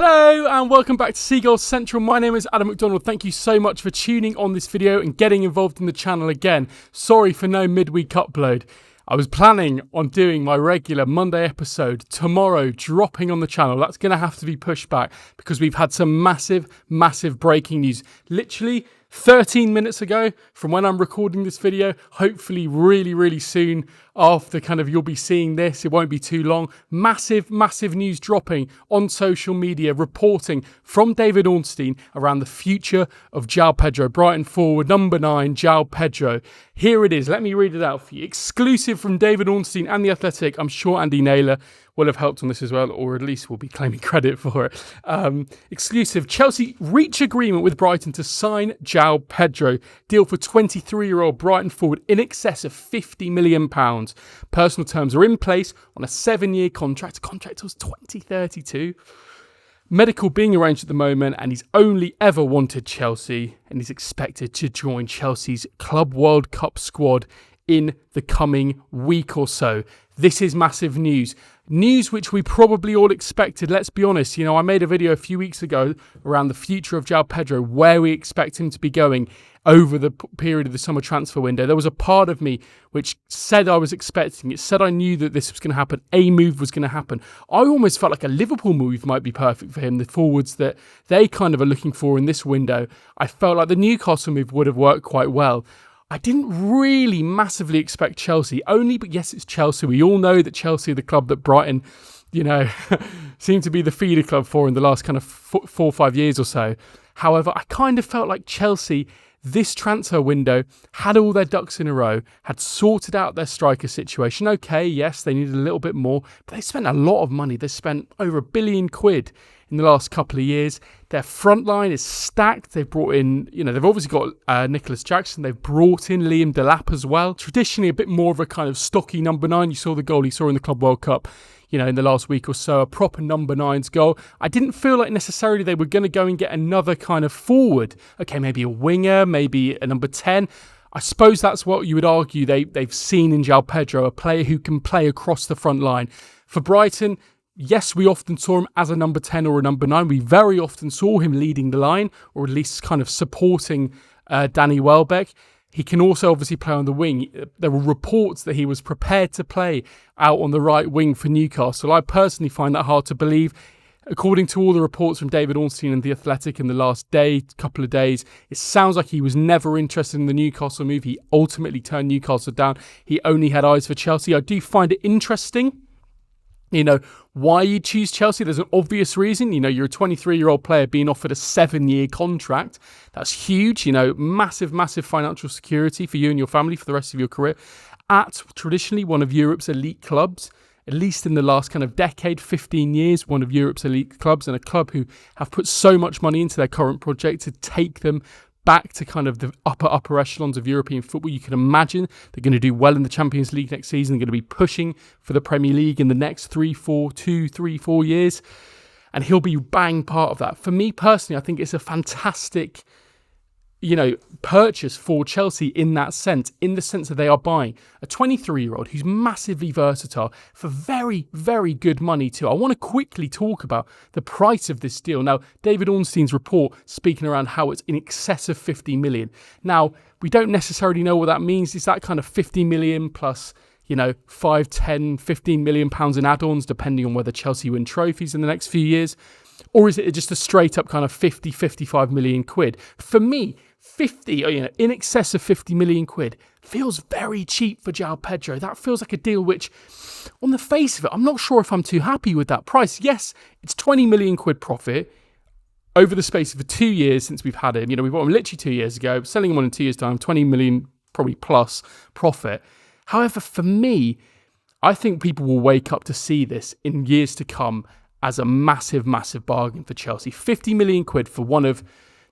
Hello and welcome back to Seagulls Central. My name is Adam MacDonald. Thank you so much for tuning on this video and getting involved in the channel again. Sorry for no midweek upload. I was planning on doing my regular Monday episode tomorrow, dropping on the channel. That's going to have to be pushed back because we've had some massive breaking news. Literally 13 minutes ago from when I'm recording this video, hopefully really soon after you'll be seeing this. It won't be too long. Massive news dropping on social media, reporting from David Ornstein around the future of João Pedro, Brighton forward, number 9, João Pedro. Here it is. Let me read it out for you. Exclusive from David Ornstein and The Athletic. I'm sure Andy Naylor will have helped on this as well, or at least will be claiming credit for it. Exclusive. Chelsea reach agreement with Brighton to sign João Pedro. Deal for 23-year-old Brighton forward in excess of £50 million. Personal terms are in place on a 7-year contract. Contract was 2032. Medical being arranged at the moment, and he's only ever wanted Chelsea, and he's expected to join Chelsea's Club World Cup squad in the coming week or so. This is massive news. News which we probably all expected, let's be honest. I made a video a few weeks ago around the future of João Pedro, where we expect him to be going over the period of the summer transfer window. There was a part of me which said I was expecting it, said I knew that this was going to happen, a move was going to happen. I almost felt like a Liverpool move might be perfect for him, the forwards that they kind of are looking for in this window. I felt like the Newcastle move would have worked quite well. I didn't really massively expect Chelsea, but yes, it's Chelsea. We all know that Chelsea are the club that Brighton, seem to be the feeder club for in the last 4 or 5 years or so. However, I kind of felt like Chelsea, this transfer window, had all their ducks in a row, had sorted out their striker situation. Okay, yes, they needed a little bit more, but they spent a lot of money. They spent over £1 billion in the last couple of years. Their front line is stacked. They've brought in, they've obviously got Nicholas Jackson. They've brought in Liam Delap as well. Traditionally, a bit more of a kind of stocky number 9. You saw the goal he saw in the Club World Cup, in the last week or so, a proper number 9's goal. I didn't feel like necessarily they were going to go and get another kind of forward. Okay, maybe a winger, maybe a number 10. I suppose that's what you would argue they've seen in João Pedro, a player who can play across the front line. For Brighton, yes, we often saw him as a number 10 or a number 9. We very often saw him leading the line, or at least kind of supporting Danny Welbeck. He can also obviously play on the wing. There were reports that he was prepared to play out on the right wing for Newcastle. I personally find that hard to believe. According to all the reports from David Ornstein and The Athletic in the last couple of days, it sounds like he was never interested in the Newcastle move. He ultimately turned Newcastle down. He only had eyes for Chelsea. I do find it interesting, why you choose Chelsea. There's an obvious reason. You're a 23-year-old player being offered a 7-year contract. That's huge. Massive financial security for you and your family for the rest of your career at traditionally one of Europe's elite clubs, at least in the last kind of decade, 15 years, one of Europe's elite clubs, and a club who have put so much money into their current project to take them back to kind of the upper echelons of European football. You can imagine they're going to do well in the Champions League next season. They're going to be pushing for the Premier League in the next 3, 4 years. And he'll be bang part of that. For me personally, I think it's a fantastic, purchase for Chelsea in that sense, in the sense that they are buying a 23-year-old who's massively versatile for very good money too. I want to quickly talk about the price of this deal. Now, David Ornstein's report speaking around how it's in excess of 50 million. Now, we don't necessarily know what that means. Is that kind of 50 million plus, 5, 10, 15 million pounds in add-ons, depending on whether Chelsea win trophies in the next few years? Or is it just a straight up kind of 50, 55 million quid? For me, 50, in excess of 50 million quid feels very cheap for João Pedro. That feels like a deal which, on the face of it, I'm not sure if I'm too happy with that price. Yes, it's 20 million quid profit over the space of 2 years since we've had him. We bought him literally 2 years ago, selling him on in 2 years' time, 20 million probably plus profit. However, for me, I think people will wake up to see this in years to come as a massive bargain for Chelsea. 50 million quid for one of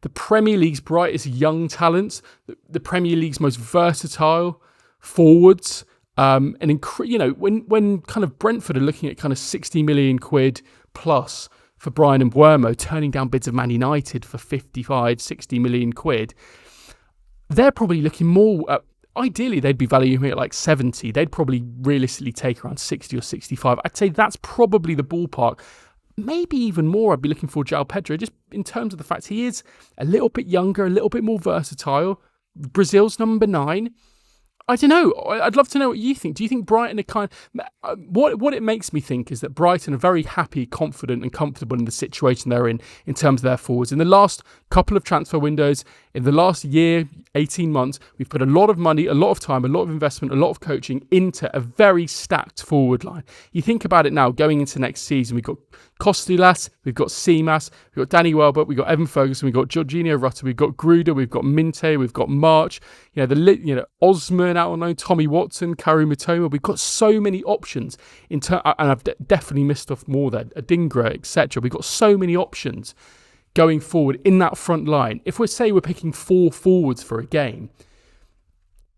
the Premier League's brightest young talents, the Premier League's most versatile forwards, when kind of Brentford are looking at kind of 60 million quid plus for Bryan and Mbeumo, turning down bids of Man United for 55, 60 million quid, they're probably looking more at, ideally they'd be valuing him at like 70. They'd probably realistically take around 60 or 65. I'd say that's probably the ballpark maybe even more I'd be looking for João Pedro, just in terms of the fact he is a little bit younger, a little bit more versatile. Brazil's number 9. I don't know. I'd love to know what you think. Do you think Brighton are what it makes me think is that Brighton are very happy, confident and comfortable in the situation they're in terms of their forwards. In the last couple of transfer windows, in the last year, 18 months, we've put a lot of money, a lot of time, a lot of investment, a lot of coaching into a very stacked forward line. You think about it now, going into next season, we've got Costellas, we've got Seamas, we've got Danny Welbeck, we've got Evan Ferguson, we've got Jorginho Rutter, we've got Gruder, we've got Minteh, we've got March, Osman out on loan, Tommy Watson, Karu Mitoma. We've got so many options and I've definitely missed off more there, Adingra, etc. We've got so many options going forward in that front line. If we're picking 4 forwards for a game,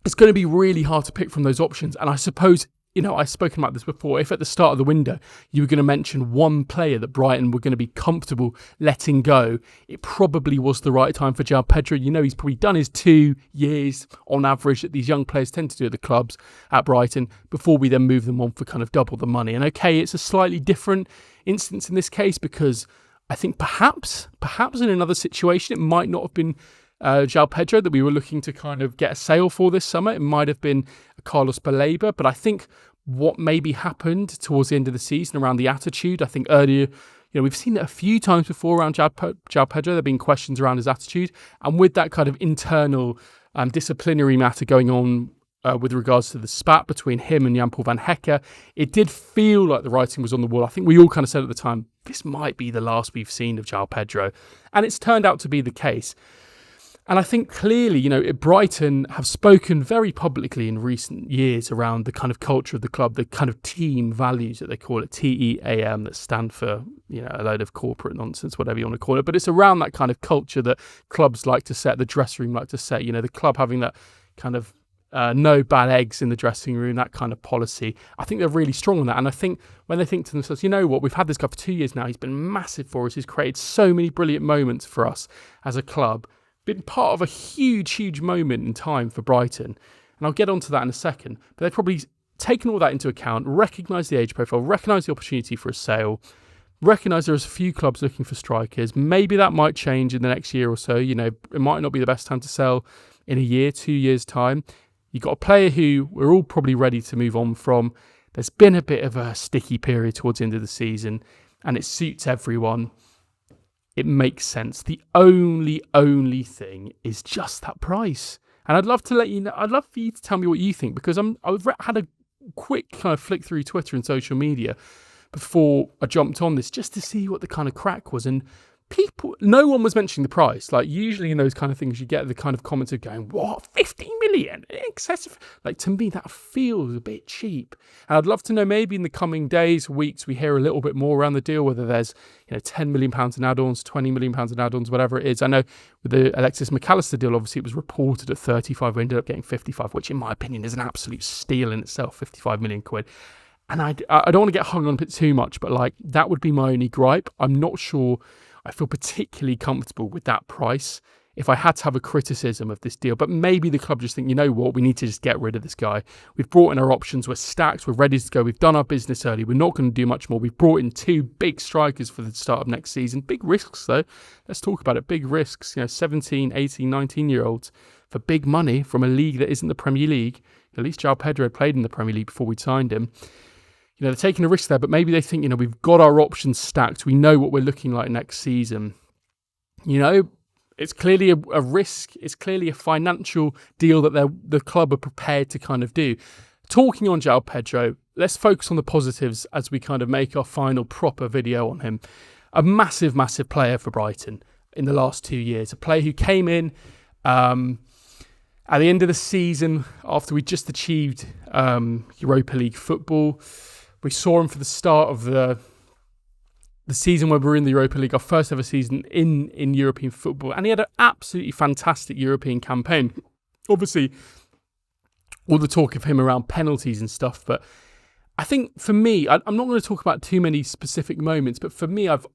it's going to be really hard to pick from those options. And I suppose, I've spoken about this before. If at the start of the window you were going to mention one player that Brighton were going to be comfortable letting go, it probably was the right time for João Pedro. He's probably done his 2 years on average that these young players tend to do at the clubs at Brighton before we then move them on for kind of double the money. And okay, it's a slightly different instance in this case because I think perhaps in another situation it might not have been João Pedro that we were looking to kind of get a sale for this summer. It might have been Carlos Baleba, but I think what maybe happened towards the end of the season around the attitude, I think earlier, we've seen it a few times before around João Pedro. There have been questions around his attitude, and with that kind of internal disciplinary matter going on with regards to the spat between him and Jan-Paul van Hecke, it did feel like the writing was on the wall. I think we all kind of said at the time, this might be the last we've seen of João Pedro, and it's turned out to be the case. And I think clearly, Brighton have spoken very publicly in recent years around the kind of culture of the club, the kind of team values that they call it, TEAM, that stand for, a load of corporate nonsense, whatever you want to call it. But it's around that kind of culture that clubs like to set, the dressing room like to set, the club having that kind of no bad eggs in the dressing room, that kind of policy. I think they're really strong on that. And I think when they think to themselves, we've had this guy for 2 years now. He's been massive for us. He's created so many brilliant moments for us as a club. Been part of a huge moment in time for Brighton. And I'll get onto that in a second. But they've probably taken all that into account, recognised the age profile, recognised the opportunity for a sale, recognised there's a few clubs looking for strikers. Maybe that might change in the next year or so. It might not be the best time to sell in a year, 2 years' time. You've got a player who we're all probably ready to move on from. There's been a bit of a sticky period towards the end of the season, and it suits everyone. It makes sense. The only thing is just that price. And I'd love to let you know, I'd love for you to tell me what you think, because I've had a quick kind of flick through Twitter and social media before I jumped on this just to see what the kind of crack was. And no one was mentioning the price. Like usually in those kind of things, you get the kind of comments of going, what, 15 million? Excessive. Like to me, that feels a bit cheap. And I'd love to know maybe in the coming days, weeks, we hear a little bit more around the deal, whether there's, £10 million in add-ons, £20 million in add-ons, whatever it is. I know with the Alexis McAllister deal, obviously it was reported at 35, we ended up getting 55, which in my opinion is an absolute steal in itself, 55 million quid. And I don't want to get hung on it too much, but like that would be my only gripe. I'm not sure I feel particularly comfortable with that price if I had to have a criticism of this deal. But maybe the club just think, we need to just get rid of this guy. We've brought in our options. We're stacked. We're ready to go. We've done our business early. We're not going to do much more. We've brought in 2 big strikers for the start of next season. Big risks, though. Let's talk about it. Big risks. 17, 18, 19-year-olds for big money from a league that isn't the Premier League. At least João Pedro had played in the Premier League before we signed him. They're taking a risk there, but maybe they think, we've got our options stacked. We know what we're looking like next season. It's clearly a risk. It's clearly a financial deal that the club are prepared to kind of do. Talking on João Pedro, let's focus on the positives as we kind of make our final proper video on him. A massive player for Brighton in the last 2 years. A player who came in at the end of the season after we just achieved Europa League football. We saw him for the start of the season when we were in the Europa League, our first ever season in European football. And he had an absolutely fantastic European campaign. Obviously, all the talk of him around penalties and stuff. But I think for me, I'm not going to talk about too many specific moments. But for me, I've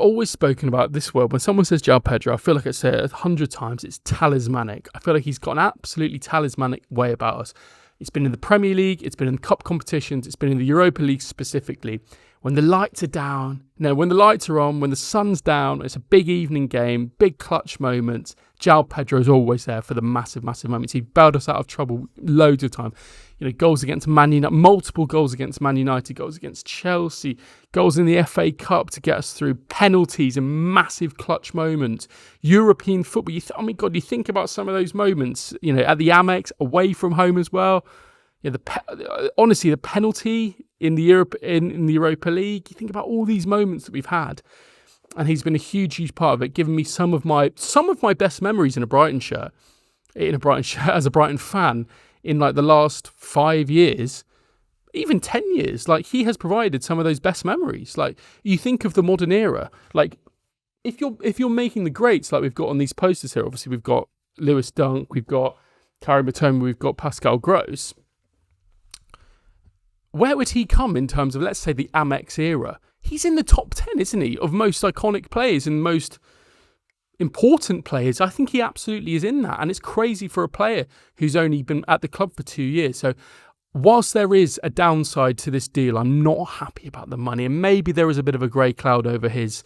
always spoken about this word. When someone says João Pedro, I feel like I say it 100 times. It's talismanic. I feel like he's got an absolutely talismanic way about us. It's been in the Premier League, it's been in cup competitions, it's been in the Europa League specifically. when the lights are down, no, when the lights are on, when the sun's down, it's a big evening game, big clutch moments. João Pedro is always there for the massive, massive moments. He bailed us out of trouble loads of time. You know, goals against Man United, multiple goals against Man United, goals against Chelsea, goals in the FA Cup to get us through, penalties and massive clutch moments. European football, I mean, God, you think about some of those moments, you know, at the Amex, away from home as well. Yeah, honestly, the penalty in the Europa League. You think about all these moments that we've had, and he's been a huge, huge part of it, giving me some of my best memories in a Brighton shirt, as a Brighton fan in like the last 5 years, even 10 years. Like, he has provided some of those best memories. Like, you think of the modern era. Like, if you're making the greats, like we've got on these posters here. Obviously, we've got Lewis Dunk, we've got Karim Mitoma, we've got Pascal Gross. Where would he come in terms of, let's say, the Amex era? He's in the top 10, isn't he, of most iconic players and most important players. I think he absolutely is in that. And it's crazy for a player who's only been at the club for 2 years. So whilst there is a downside to this deal, I'm not happy about the money. And maybe there is a bit of a grey cloud over his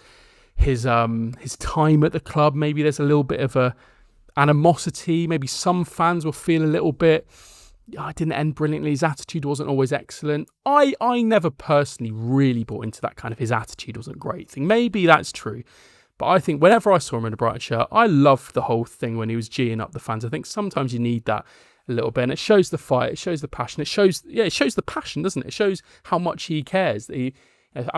time at the club. Maybe there's a little bit of a animosity. Maybe some fans will feel a little bit, it didn't end brilliantly. His attitude wasn't always excellent. I never personally really bought into that kind of his attitude wasn't great thing. Maybe that's true. But I think whenever I saw him in a Brighton shirt, I loved the whole thing when he was geeing up the fans. I think sometimes you need that a little bit. And it shows the fight. It shows the passion. It shows the passion, doesn't it? It shows how much he cares. That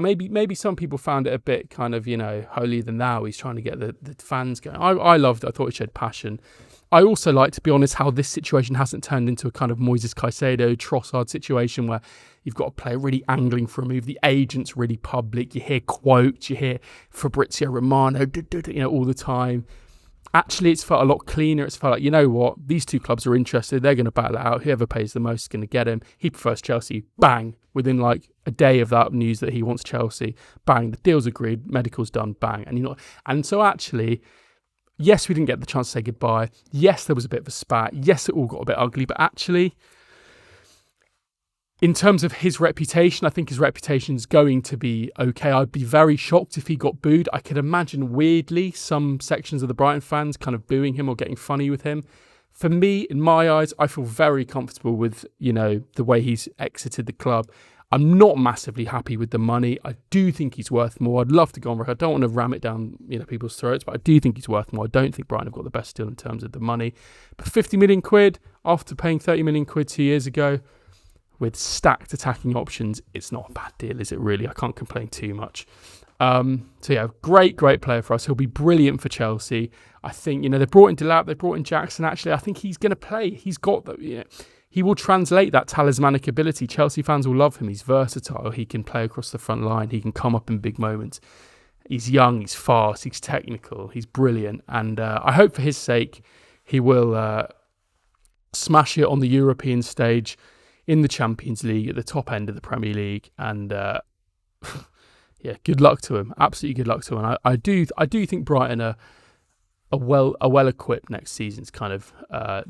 maybe some people found it a bit kind of, holier than thou. He's trying to get the fans going. I loved it. I thought it showed passion. I also like, to be honest, how this situation hasn't turned into a kind of Moises Caicedo, Trossard situation where you've got a player really angling for a move. The agent's really public. You hear quotes. You hear Fabrizio Romano, all the time. Actually, it's felt a lot cleaner. It's felt like, you know what? These two clubs are interested. They're going to battle it out. Whoever pays the most is going to get him. He prefers Chelsea. Bang. Within like a day of that news that he wants Chelsea. Bang. The deal's agreed. Medical's done. Bang. And so actually, yes, we didn't get the chance to say goodbye. Yes, there was a bit of a spat. Yes, it all got a bit ugly. But actually, in terms of his reputation, I think his reputation is going to be okay. I'd be very shocked if he got booed. I could imagine, weirdly, some sections of the Brighton fans kind of booing him or getting funny with him. For me, in my eyes, I feel very comfortable with, the way he's exited the club. I'm not massively happy with the money. I do think he's worth more. I'd love to go on record. I don't want to ram it down, people's throats, but I do think he's worth more. I don't think Brighton have got the best deal in terms of the money. But 50 million quid after paying 30 million quid 2 years ago with stacked attacking options, it's not a bad deal, is it really? I can't complain too much. Great player for us. He'll be brilliant for Chelsea. I think, they brought in Delap, they brought in Jackson. Actually, I think he's going to play. He's got the, he will translate that talismanic ability. Chelsea fans will love him. He's versatile. He can play across the front line. He can come up in big moments. He's young, he's fast, he's technical, he's brilliant. And I hope for his sake, he will smash it on the European stage, in the Champions League, at the top end of the Premier League. And good luck to him. Absolutely good luck to him. And I do think Brighton are well equipped next season to kind of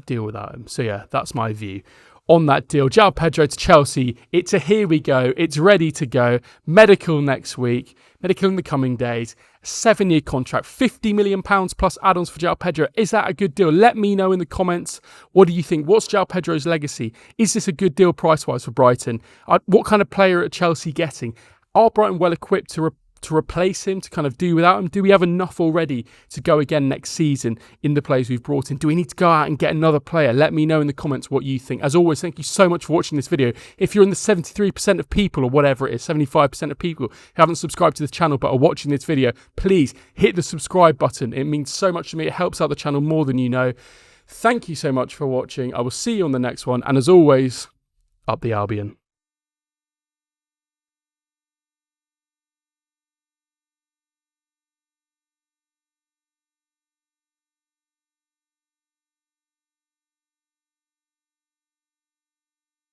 deal without him. So that's my view on that deal. João Pedro to Chelsea. It's a here we go. It's ready to go. Medical next week. Medical in the coming days. 7-year contract. £50 million plus add-ons for João Pedro. Is that a good deal? Let me know in the comments. What do you think? What's João Pedro's legacy? Is this a good deal price-wise for Brighton? What kind of player are Chelsea getting? Are Brighton well equipped to replace him, to kind of do without him? Do we have enough already to go again next season in the players we've brought in? Do we need to go out and get another player? Let me know in the comments what you think. As always, thank you so much for watching this video. If you're in the 73% of people, or whatever it is, 75% of people who haven't subscribed to this channel but are watching this video, please hit the subscribe button. It means so much to me. It helps out the channel more than you know. Thank you so much for watching. I will see you on the next one. And as always, up the Albion.